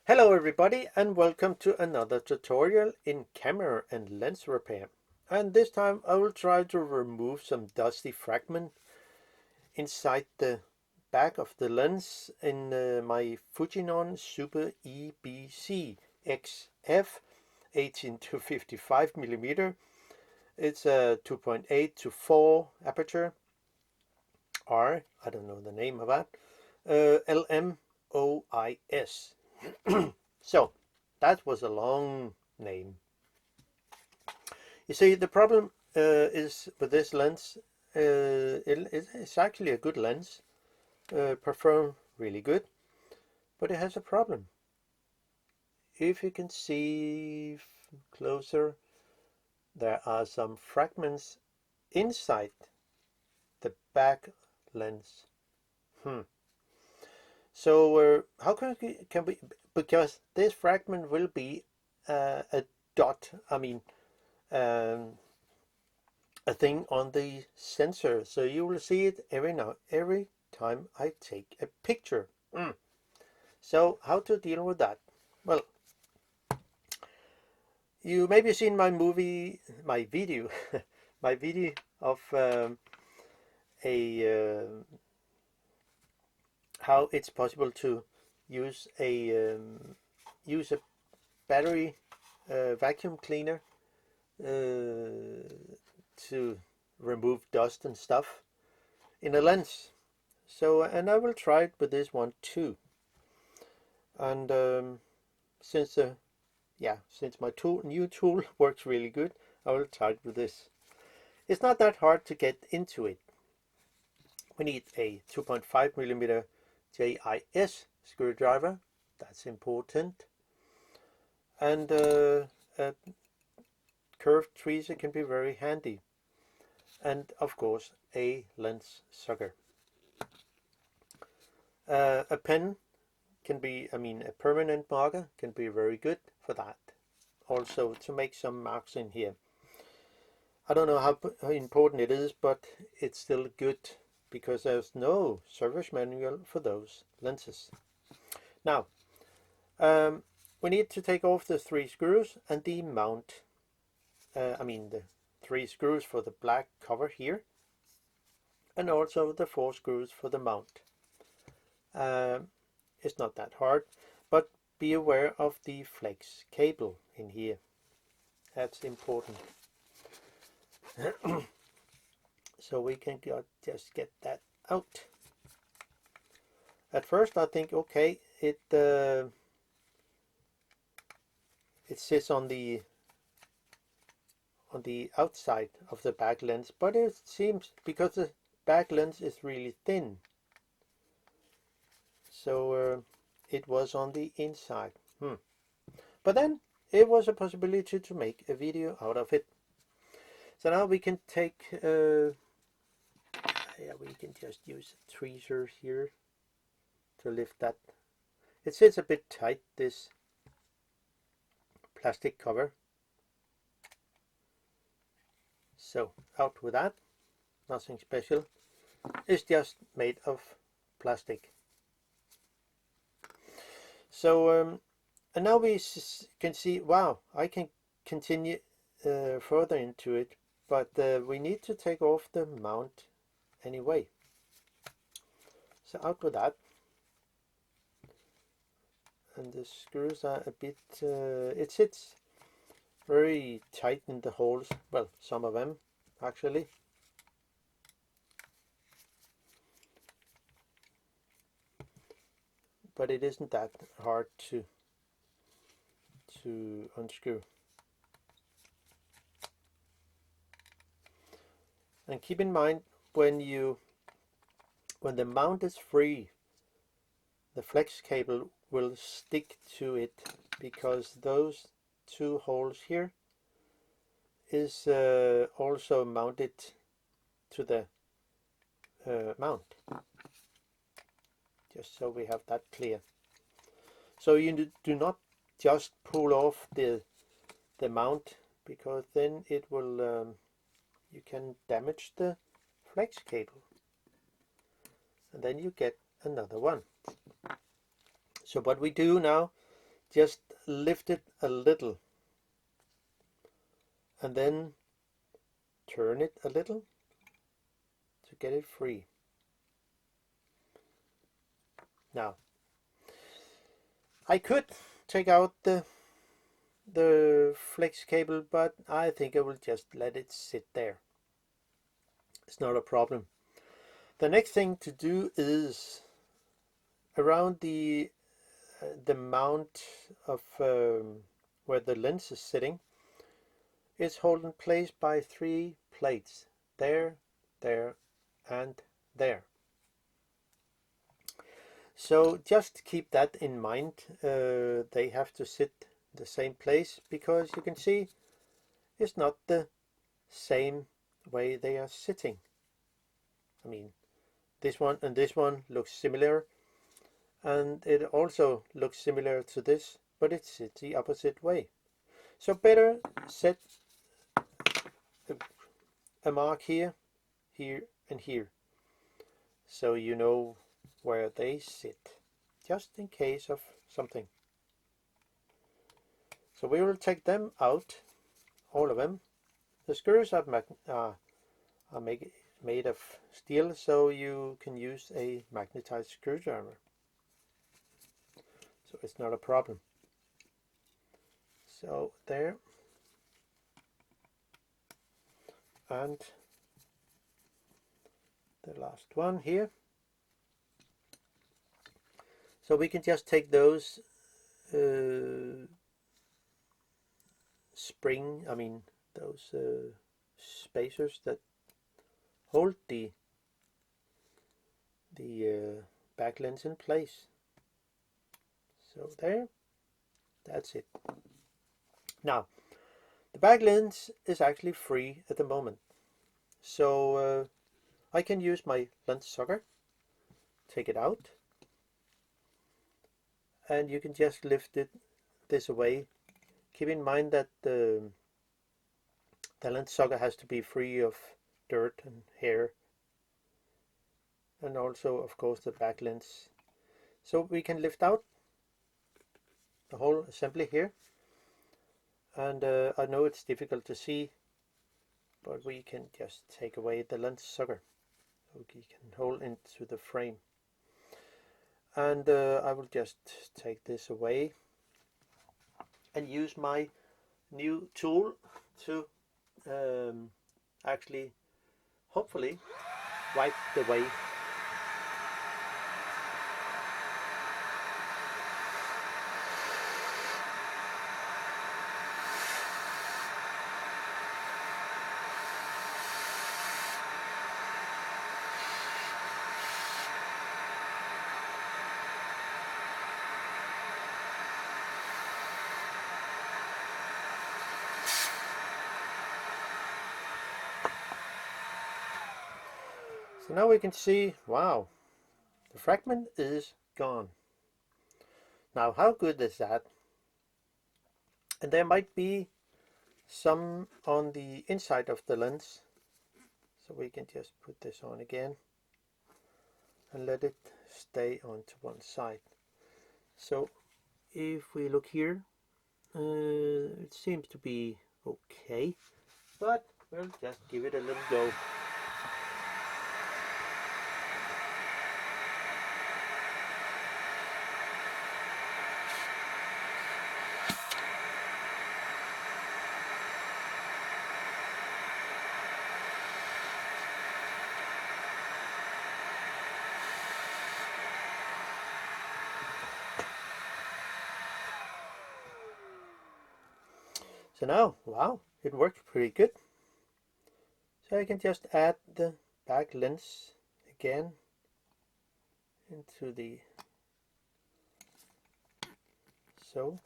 Hello everybody and welcome to another tutorial in camera and lens repair. And this time I will try to remove some dusty fragment inside the back of the lens in my Fujinon Super EBC XF 18 to 55 millimeter. It's a 2.8 to 4 aperture. I don't know the name of that. LM OIS. So that was a long name. You see, the problem is with this lens, it's actually a good lens, perform really good, but it has a problem. If you can see closer, there are some fragments inside the back lens. So how can we, because this fragment will be a dot, um, a thing on the sensor, so you will see it every time I take a picture. So how to deal with that? Well, you maybe seen my video my video of a how it's possible to use a battery vacuum cleaner to remove dust and stuff in a lens. So, and I will try it with this one too. And since my new tool works really good, I will try it with this. It's not that hard to get into it. We need a 2.5 millimeter JIS screwdriver. That's important. And a curved tweezer can be very handy. And of course, a lens sucker. A pen can be, a permanent marker can be very good for that. Also to make some marks in here. I don't know how important it is, but it's still good because there's no service manual for those lenses. Now, we need to take off the 3 screws and the mount. The 3 screws for the black cover here, and also the 4 screws for the mount. It's not that hard, but be aware of the flex cable in here. That's important. So we can just get that out. At first I think, okay, it sits on the outside of the back lens, but it seems, because the back lens is really thin, so it was on the inside. But then it was a possibility to make a video out of it. So now we can take we can just use tweezers here to lift that. It sits a bit tight, this plastic cover. So out with that. Nothing special. It's just made of plastic. So and now we can see, wow, I can continue further into it, but we need to take off the mount anyway. So out with that. And the screws are a bit, it sits very tight in the holes, well, some of them actually. But it isn't that hard to unscrew. And keep in mind, when the mount is free, the flex cable will stick to it, because those 2 holes here is also mounted to the mount. Just so we have that clear. So you do not just pull off the mount, because then it will you can damage the flex cable, and then you get another one. So what we do now just lift it a little and then turn it a little to get it free. Now, I could take out the flex cable, but I think I will just let it sit there. It's not a problem. The next thing to do is around the mount of where the lens is sitting. It's held in place by 3 plates. There, there, and there. So just keep that in mind. They have to sit the same place, because you can see it's not the same way they are sitting. I mean, this one and this one looks similar, and it also looks similar to this, but it's the opposite way. So better set a mark here, here, and here, so you know where they sit, just in case of something. So we will take them out, all of them. The screws are made of steel, so you can use a magnetized screwdriver. So it's not a problem. So there. And the last one here. So we can just take those those spacers that hold the back lens in place. So there, that's it. Now, the back lens is actually free at the moment. So I can use my lens sucker, take it out, and you can just lift it this away. Keep in mind that the lens sucker has to be free of dirt and hair, and also of course the back lens. So we can lift out the whole assembly here, and I know it's difficult to see, but we can just take away the lens sucker so we can hold into the frame. And I will just take this away and use my new tool to actually hopefully wipe the way. So now we can see, wow, the fragment is gone. Now how good is that? And there might be some on the inside of the lens, so we can just put this on again and let it stay onto one side. So if we look here, it seems to be okay, but we'll just give it a little go. So now, wow, it worked pretty good. So I can just add the back lens again into the, so,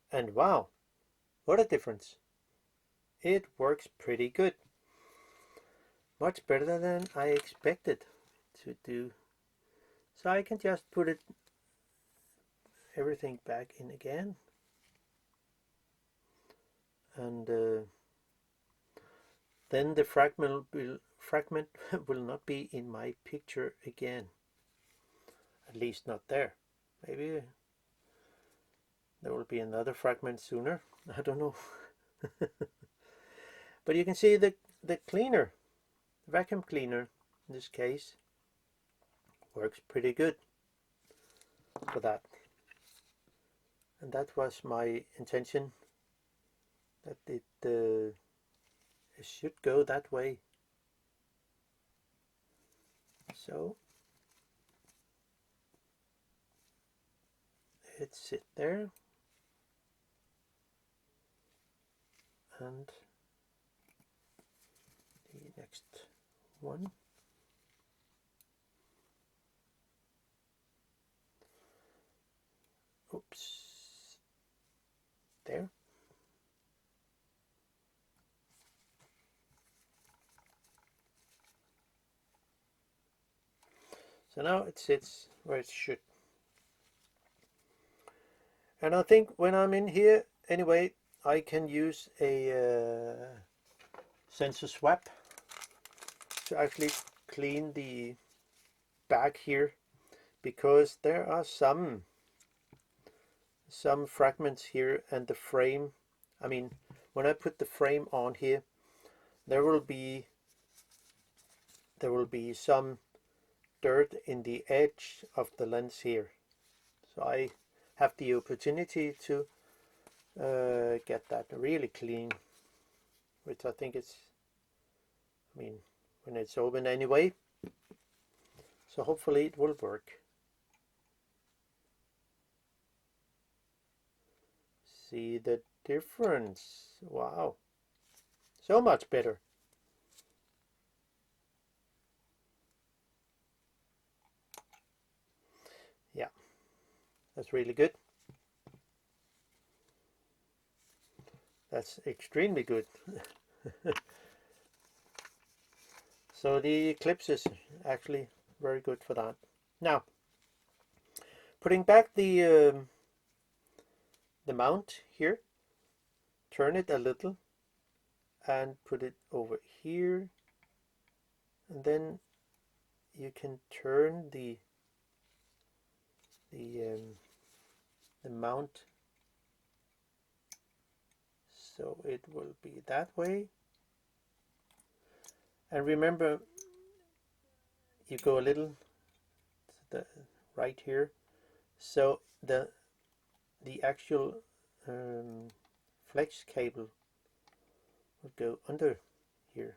and wow, what a difference. It works pretty good. Much better than I expected to do. So I can just put it everything back in again. And then the fragment will not be in my picture again, at least not there. Maybe There will be another fragment sooner. I don't know. But you can see the cleaner, vacuum cleaner in this case, works pretty good for that. And that was my intention, that it should go that way. So it sit there, and the next one. Oops, there. So now it sits where it should. And I think when I'm in here, anyway, I can use a sensor swap to actually clean the back here, because there are some fragments here, and the frame, I mean, when I put the frame on here, there will be some dirt in the edge of the lens here. So I have the opportunity to get that really clean, which I think it's, I mean, when it's open anyway. So hopefully it will work. See the difference? Wow, so much better. Yeah, that's really good. That's extremely good. So the eclipse is actually very good for that. Now, putting back the mount here, turn it a little and put it over here, and then you can turn the mount so it will be that way. And remember, you go a little to the right here, so the actual flex cable will go under here.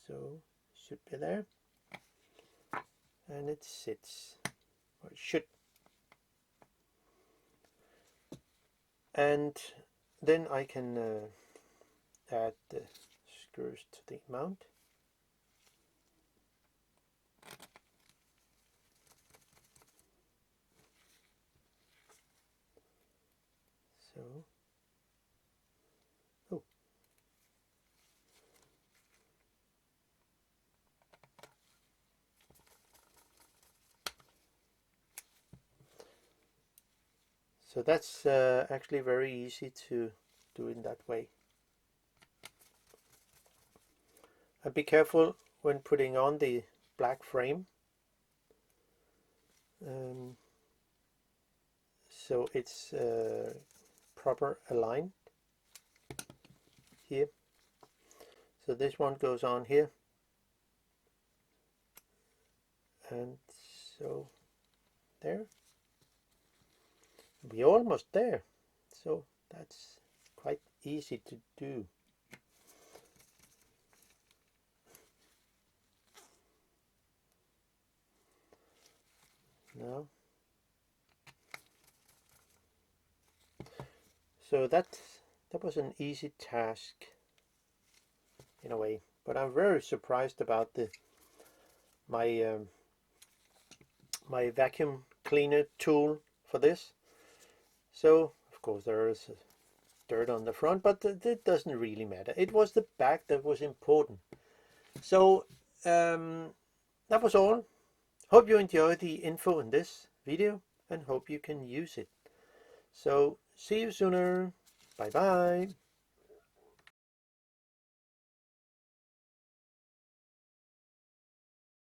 So it should be there, and it sits, or it should. And then I can add the screws to the mount. So, oh, so that's actually very easy to do in that way. And be careful when putting on the black frame, so it's proper aligned here. So this one goes on here, and so there. We're almost there, so that's quite easy to do. Now, so that was an easy task in a way, but I'm very surprised about my my vacuum cleaner tool for this. So of course there is dirt on the front, but it doesn't really matter. It was the back that was important. So that was all. Hope you enjoyed the info in this video, and hope you can use it. So see you sooner. Bye bye.